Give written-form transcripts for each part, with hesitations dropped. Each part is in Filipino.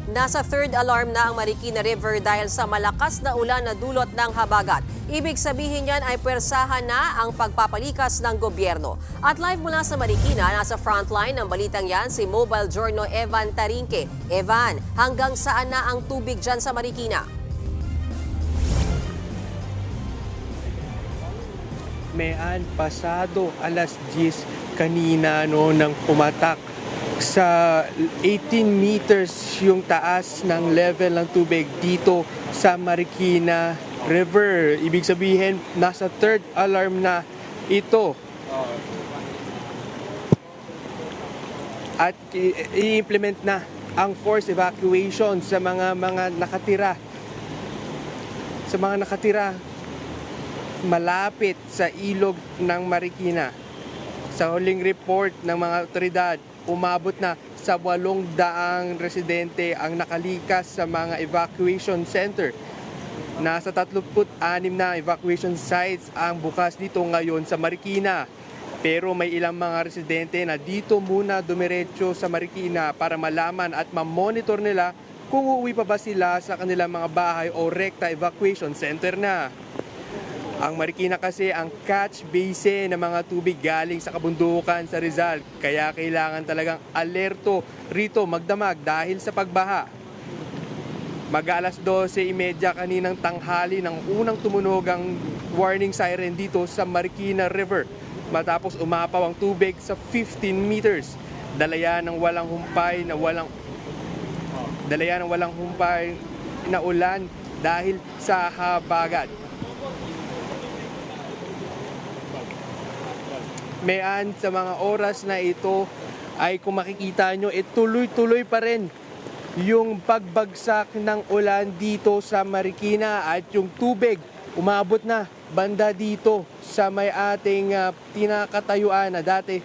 Nasa third alarm na ang Marikina River dahil sa malakas na ulan na dulot ng habagat. Ibig sabihin yan ay pwersahan na ang pagpapalikas ng gobyerno. At live mula sa Marikina, nasa frontline ng balitang yan si Mobile Journal Evan Tarinque. Evan, hanggang saan na ang tubig dyan sa Marikina? Mayan, pasado alas 10 kanina nang pumatak sa 18 meters yung taas ng level ng tubig dito sa Marikina River. Ibig sabihin, nasa third alarm na ito. At i-implement na ang forced evacuation sa mga nakatira. Sa mga nakatira malapit sa ilog ng Marikina. Sa huling report ng mga otoridad, umabot na sa 800 residente ang nakalikas sa mga evacuation center. Nasa 36 na evacuation sites ang bukas dito ngayon sa Marikina. Pero may ilang mga residente na dito muna dumiretso sa Marikina para malaman at ma-monitor nila kung uuwi pa ba sila sa kanilang mga bahay o rekta evacuation center na. Ang Marikina kasi ang catch basin ng mga tubig galing sa kabundukan sa Rizal. Kaya kailangan talagang alerto rito magdamag dahil sa pagbaha. Mag-alas 12:30 kaninang tanghali nang unang tumunog ang warning siren dito sa Marikina River. Matapos umapaw ang tubig sa 15 meters. Dalayan ng walang humpay na ulan dahil sa habagat. Mayan, sa mga oras na ito ay kung makikita nyo, tuloy-tuloy pa rin yung pagbagsak ng ulan dito sa Marikina at yung tubig umabot na banda dito sa may ating tinakatayuan na dati.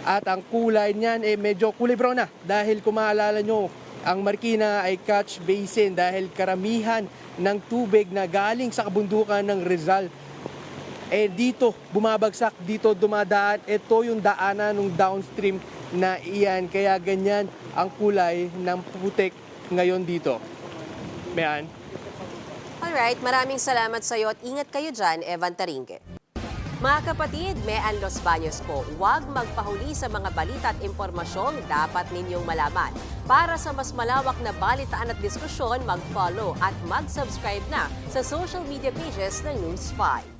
At ang kulay niyan medyo kulay brown na dahil kung maalala nyo, ang Marikina ay catch basin dahil karamihan ng tubig na galing sa kabundukan ng Rizal dito bumabagsak, dito dumadaan. Ito yung daanan ng downstream na iyan. Kaya ganyan ang kulay ng putik ngayon dito. Mayan. Alright, maraming salamat sa iyo at ingat kayo dyan, Evan Tarinque. Mga kapatid, Mayan Los Baños po, huwag magpahuli sa mga balita at impormasyong dapat ninyong malaman. Para sa mas malawak na balitaan at diskusyon, mag-follow at mag-subscribe na sa social media pages ng News 5.